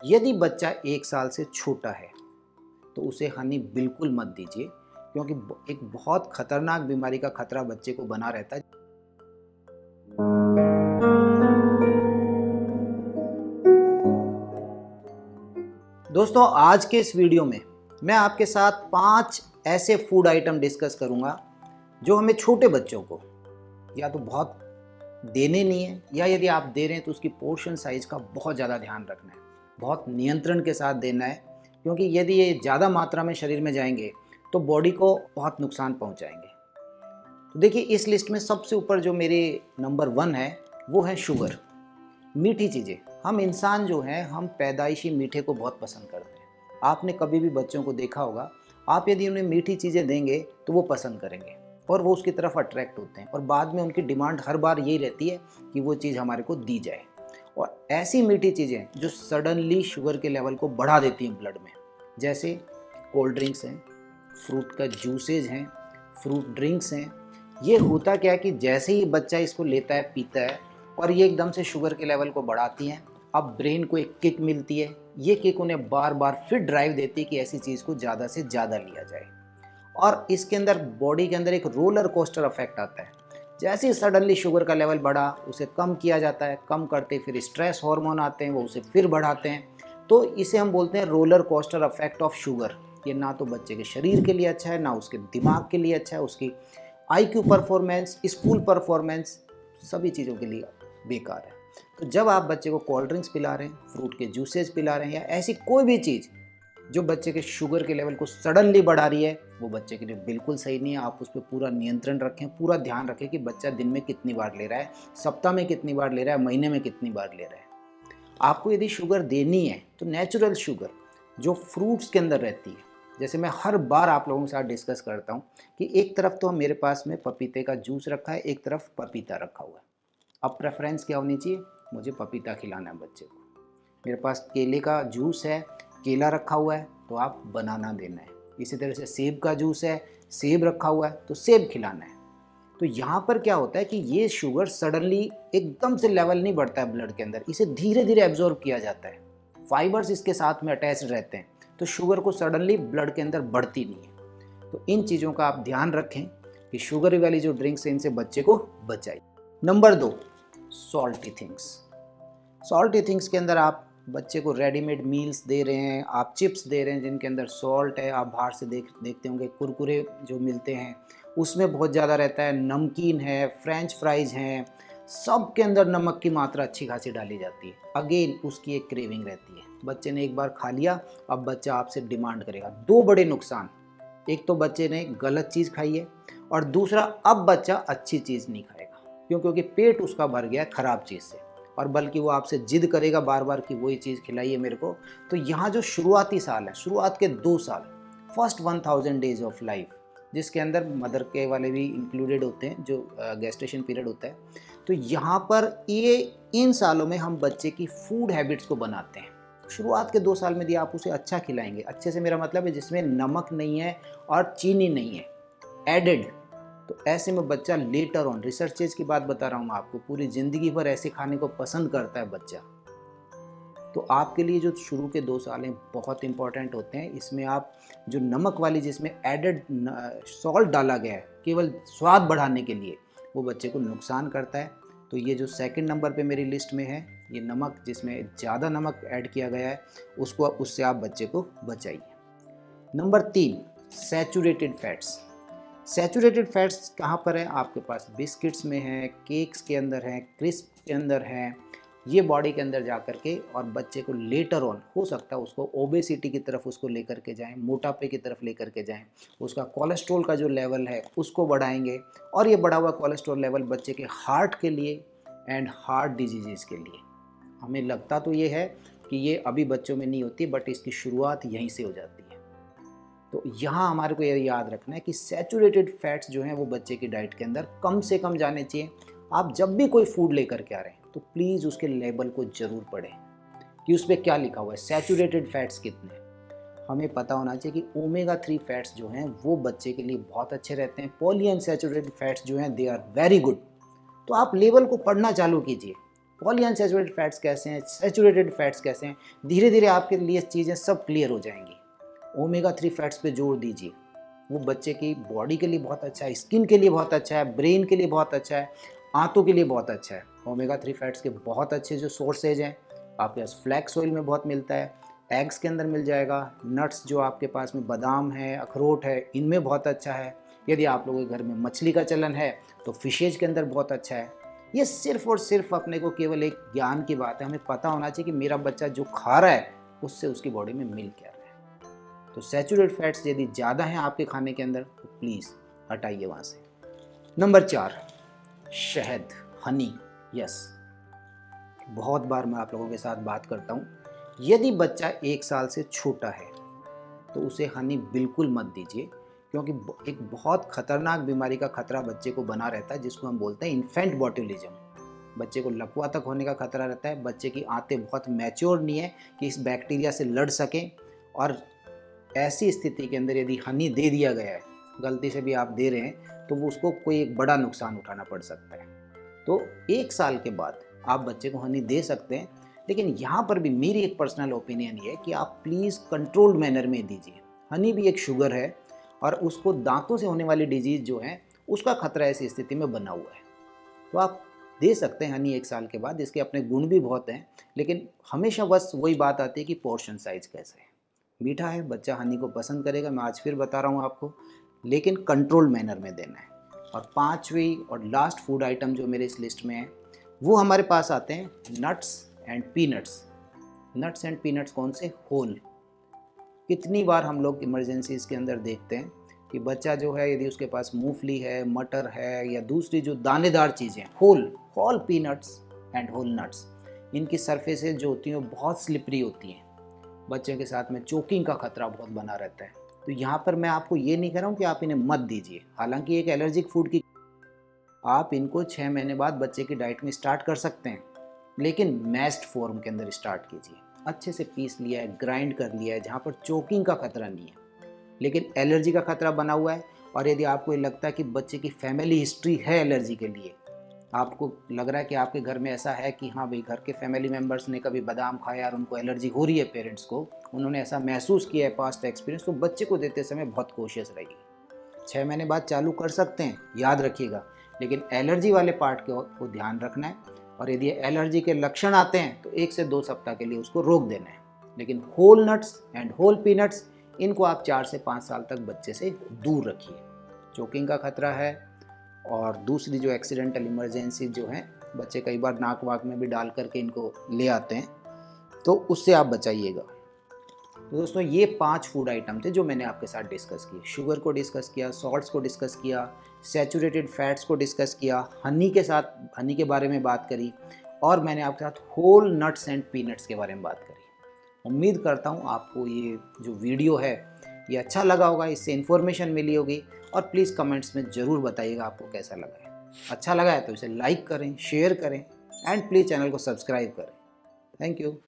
यदि बच्चा 1 साल से छोटा है तो उसे हनी बिल्कुल मत दीजिए, क्योंकि एक बहुत खतरनाक बीमारी का खतरा बच्चे को बना रहता है। दोस्तों, आज के इस वीडियो में मैं आपके साथ 5 ऐसे फूड आइटम डिस्कस करूंगा जो हमें छोटे बच्चों को या तो बहुत देने नहीं है, या यदि आप दे रहे हैं तो उसकी पोर्शन साइज का बहुत ज़्यादा ध्यान रखना है, बहुत नियंत्रण के साथ देना है, क्योंकि यदि ये ज़्यादा मात्रा में शरीर में जाएंगे तो बॉडी को बहुत नुकसान पहुंचाएंगे। तो देखिए, इस लिस्ट में सबसे ऊपर जो मेरे नंबर 1 है वो है शुगर, मीठी चीज़ें। हम इंसान जो हैं, हम पैदाइशी मीठे को बहुत पसंद करते हैं। आपने कभी भी बच्चों को देखा होगा, आप यदि उन्हें मीठी चीज़ें देंगे तो वो पसंद करेंगे और वो उसकी तरफ अट्रैक्ट होते हैं, और बाद में उनकी डिमांड हर बार यही रहती है कि वो चीज़ हमारे को दी जाए। और ऐसी मीठी चीज़ें जो सडनली शुगर के लेवल को बढ़ा देती हैं ब्लड में, जैसे कोल्ड ड्रिंक्स हैं, फ्रूट का जूसेज हैं, फ्रूट ड्रिंक्स हैं। ये होता क्या है कि जैसे ही बच्चा इसको लेता है, पीता है, और ये एकदम से शुगर के लेवल को बढ़ाती हैं। अब ब्रेन को एक किक मिलती है, ये किक उन्हें बार बार फिर ड्राइव देती है कि ऐसी चीज़ को ज़्यादा से ज़्यादा लिया जाए, और इसके अंदर बॉडी के अंदर एक रोलर कोस्टर इफेक्ट आता है। जैसे ही सडनली शुगर का लेवल बढ़ा, उसे कम किया जाता है, कम करते फिर स्ट्रेस हार्मोन आते हैं, वो उसे फिर बढ़ाते हैं। तो इसे हम बोलते हैं roller coaster effect of sugar. ये ना तो बच्चे के शरीर के लिए अच्छा है, ना उसके दिमाग के लिए अच्छा है, उसकी आईक्यू परफॉर्मेंस, स्कूल परफॉर्मेंस, सभी चीज़ों के लिए बेकार है। तो जब आप बच्चे को कोल्ड ड्रिंक्स पिला रहे हैं, फ्रूट के जूसेस पिला रहे हैं, या ऐसी कोई भी चीज़ जो बच्चे के शुगर के लेवल को सडनली बढ़ा रही है, वो बच्चे के लिए बिल्कुल सही नहीं है। आप उस पर पूरा नियंत्रण रखें, पूरा ध्यान रखें कि बच्चा दिन में कितनी बार ले रहा है, सप्ताह में कितनी बार ले रहा है, महीने में कितनी बार ले रहा है। आपको यदि शुगर देनी है तो नेचुरल शुगर जो फ्रूट्स के अंदर रहती है, जैसे मैं हर बार आप लोगों के साथ डिस्कस करता हूँ कि एक तरफ तो मेरे पास में पपीते का जूस रखा है, एक तरफ पपीता रखा हुआ है। अब प्रेफरेंस क्या होनी चाहिए? मुझे पपीता खिलाना है बच्चे को। मेरे पास केले का जूस है, केला रखा हुआ है तो आप बनाना देना है। इसी तरह से सेब का जूस है, सेब रखा हुआ है तो सेब खिलाना है। तो यहाँ पर क्या होता है कि ये शुगर सडनली एकदम से लेवल नहीं बढ़ता है ब्लड के अंदर, इसे धीरे धीरे एब्जॉर्ब किया जाता है। फाइबर्स इसके साथ में अटैच रहते हैं, तो शुगर को सडनली ब्लड के अंदर बढ़ती नहीं है। तो इन चीज़ों का आप ध्यान रखें कि शुगर वाली जो ड्रिंक्स हैं, इनसे बच्चे को बचाइए। Number 2, salty things. Salty things के अंदर आप बच्चे को रेडीमेड मील्स दे रहे हैं, आप चिप्स दे रहे हैं जिनके अंदर सॉल्ट है। आप बाहर से देखते होंगे कुरकुरे जो मिलते हैं, उसमें बहुत ज़्यादा रहता है। नमकीन है, फ्रेंच फ्राइज हैं, सब के अंदर नमक की मात्रा अच्छी खासी डाली जाती है। अगेन उसकी एक क्रेविंग रहती है। बच्चे ने एक बार खा लिया, अब बच्चा आपसे डिमांड करेगा। 2 बड़े नुकसान, एक तो बच्चे ने गलत चीज़ खाई है, और दूसरा अब बच्चा अच्छी चीज़ नहीं खाएगा। क्यों? क्योंकि पेट उसका भर गया है खराब चीज़ से, और बल्कि वो आपसे जिद करेगा बार बार कि वही चीज़ खिलाइए मेरे को। तो यहाँ जो शुरुआती साल है, शुरुआत के 2 साल, फर्स्ट 1000 डेज ऑफ लाइफ, जिसके अंदर मदर के वाले भी इंक्लूडेड होते हैं, जो गेस्टेशन पीरियड होता है, तो यहाँ पर ये इन सालों में हम बच्चे की फूड हैबिट्स को बनाते हैं। शुरुआत के 2 साल में यदि आप उसे अच्छा खिलाएंगे, अच्छे से मेरा मतलब है जिसमें नमक नहीं है और चीनी नहीं है एडेड, तो ऐसे में बच्चा लेटर ऑन, रिसर्चेज की बात बता रहा हूँ मैं आपको, पूरी ज़िंदगी भर ऐसे खाने को पसंद करता है बच्चा। तो आपके लिए जो शुरू के 2 साल हैं बहुत इंपॉर्टेंट होते हैं। इसमें आप जो नमक वाली, जिसमें एडेड सॉल्ट डाला गया है केवल स्वाद बढ़ाने के लिए, वो बच्चे को नुकसान करता है। तो ये जो सेकंड नंबर पे मेरी लिस्ट में है, ये नमक जिसमें ज़्यादा नमक ऐड किया गया है, उससे आप बच्चे को बचाइए। Number 3, saturated fats. Saturated fats कहाँ पर है? आपके पास बिस्किट्स में है, केक्स के अंदर है, क्रिस्प के अंदर है। ये बॉडी के अंदर जा कर के, और बच्चे को लेटर ऑन हो सकता है उसको ओबेसिटी की तरफ उसको लेकर के जाएं, मोटापे की तरफ लेकर के जाएं, उसका कोलेस्ट्रॉल का जो लेवल है उसको बढ़ाएंगे, और ये बढ़ा हुआ कोलेस्ट्रॉल लेवल बच्चे के हार्ट के लिए एंड हार्ट डिजीज़ के लिए, हमें लगता तो ये है कि ये अभी बच्चों में नहीं होती, बट इसकी शुरुआत यहीं से हो जाती है। तो यहाँ हमारे को ये याद रखना है कि सैचुरेटेड फैट्स जो हैं वो बच्चे की डाइट के अंदर कम से कम जाने चाहिए। आप जब भी कोई फूड लेकर के आ रहे हैं तो प्लीज़ उसके लेबल को ज़रूर पढ़ें कि उस पर क्या लिखा हुआ है, सैचुरेटेड फैट्स कितने हैं। हमें पता होना चाहिए कि ओमेगा 3 फैट्स जो हैं वो बच्चे के लिए बहुत अच्छे रहते हैं। पॉली अनसैचुरेटेड फैट्स जो हैं दे आर वेरी गुड। तो आप लेबल को पढ़ना चालू कीजिए, पॉलीअनसैचुरेटेड फैट्स कैसे हैं, सैचुरेटेड फैट्स कैसे हैं, धीरे धीरे आपके लिए चीज़ें सब क्लियर हो जाएंगी। ओमेगा 3 फैट्स पे जोर दीजिए, वो बच्चे की बॉडी के लिए बहुत अच्छा है, स्किन के लिए बहुत अच्छा है, ब्रेन के लिए बहुत अच्छा है, आंतों के लिए बहुत अच्छा है। ओमेगा 3 फैट्स के बहुत अच्छे जो सोर्सेज हैं, आपके पास फ्लैक्स ऑयल में बहुत मिलता है, एग्स के अंदर मिल जाएगा, नट्स जो आपके पास में बादाम है, अखरोट है, इनमें बहुत अच्छा है। यदि आप लोगों के घर में मछली का चलन है तो फिशेज के अंदर बहुत अच्छा है। ये सिर्फ और सिर्फ अपने को केवल एक ज्ञान की बात है, हमें पता होना चाहिए कि मेरा बच्चा जो खा रहा है उससे उसकी बॉडी में मिल क्या रहा है। तो सैचुरेटेड फैट्स यदि ज़्यादा हैं आपके खाने के अंदर तो प्लीज़ हटाइए वहाँ से। नंबर 4, शहद, हनी। यस, बहुत बार मैं आप लोगों के साथ बात करता हूँ, यदि बच्चा 1 साल से छोटा है तो उसे हनी बिल्कुल मत दीजिए, क्योंकि एक बहुत खतरनाक बीमारी का खतरा बच्चे को बना रहता है जिसको हम बोलते हैं इन्फेंट बॉट्यूलिज्म। बच्चे को लकवा तक होने का खतरा रहता है, बच्चे की आंतें बहुत मैच्योर नहीं है कि इस बैक्टीरिया से लड़ सकें, और ऐसी स्थिति के अंदर यदि हनी दे दिया गया है, गलती से भी आप दे रहे हैं, तो वो उसको कोई एक बड़ा नुकसान उठाना पड़ सकता है। तो 1 साल के बाद आप बच्चे को हनी दे सकते हैं, लेकिन यहाँ पर भी मेरी एक पर्सनल ओपिनियन ये है कि आप प्लीज़ कंट्रोल्ड मैनर में दीजिए। हनी भी एक शुगर है और उसको दांतों से होने वाली डिजीज़ जो है उसका खतरा ऐसी स्थिति में बना हुआ है। तो आप दे सकते हैं हनी 1 साल के बाद, इसके अपने गुण भी बहुत हैं, लेकिन हमेशा बस वही बात आती है कि पोर्शन साइज़ कैसे है। मीठा है, बच्चा हनी को पसंद करेगा, मैं आज फिर बता रहा हूँ आपको, लेकिन कंट्रोल्ड मैनर में देना है। और 5वीं और लास्ट फूड आइटम जो मेरे इस लिस्ट में है वो हमारे पास आते हैं nuts and peanuts. Nuts and peanuts कौन से? होल। कितनी बार हम लोग इमरजेंसीज के अंदर देखते हैं कि बच्चा जो है यदि उसके पास मूंगफली है, मटर है, या दूसरी जो दानेदार चीज़ें, whole peanuts and whole nuts, इनकी सरफेसेज जो होती हैं वो बहुत स्लिपरी होती हैं, बच्चों के साथ में चोकिंग का खतरा बहुत बना रहता है। तो यहाँ पर मैं आपको ये नहीं कह रहा हूँ कि आप इन्हें मत दीजिए, हालांकि एक एलर्जिक फूड की आप इनको 6 महीने बाद बच्चे की डाइट में स्टार्ट कर सकते हैं, लेकिन मैस्ड फॉर्म के अंदर स्टार्ट कीजिए। अच्छे से पीस लिया है, ग्राइंड कर लिया है, जहाँ पर चोकिंग का खतरा नहीं है लेकिन एलर्जी का खतरा बना हुआ है। और यदि आपको ये लगता है कि बच्चे की फैमिली हिस्ट्री है एलर्जी के लिए, आपको लग रहा है कि आपके घर में ऐसा है कि हाँ भाई घर के फैमिली मेम्बर्स ने कभी बादाम खाया और उनको एलर्जी हो रही है, पेरेंट्स को उन्होंने ऐसा महसूस किया है पास्ट एक्सपीरियंस, तो बच्चे को देते समय बहुत कोशिश रहिए। 6 महीने बाद चालू कर सकते हैं, याद रखिएगा, लेकिन एलर्जी वाले पार्ट को ध्यान रखना है। और यदि एलर्जी के लक्षण आते हैं तो 1 से 2 सप्ताह के लिए उसको रोक देना है। लेकिन whole nuts and whole peanuts, इनको आप 4 से 5 साल तक बच्चे से दूर रखिए। चोकिंग का खतरा है, और दूसरी जो एक्सीडेंटल इमरजेंसी जो है, बच्चे कई बार नाक वाक में भी डाल करके इनको ले आते हैं, तो उससे आप बचाइएगा। तो दोस्तों ये 5 फूड आइटम थे जो मैंने आपके साथ डिस्कस किए। शुगर को डिस्कस किया, सॉल्ट्स को डिस्कस किया, सैचुरेटेड फैट्स को डिस्कस किया, हनी के बारे में बात करी, और मैंने आपके साथ होल नट्स एंड पीनट्स के बारे में बात करी। उम्मीद करता हूँ आपको ये जो वीडियो है ये अच्छा लगा होगा, इससे इन्फॉर्मेशन मिली होगी, और प्लीज़ कमेंट्स में ज़रूर बताइएगा आपको कैसा लगा है। अच्छा लगा है तो इसे लाइक करें, शेयर करें, एंड प्लीज़ चैनल को सब्सक्राइब करें। Thank you.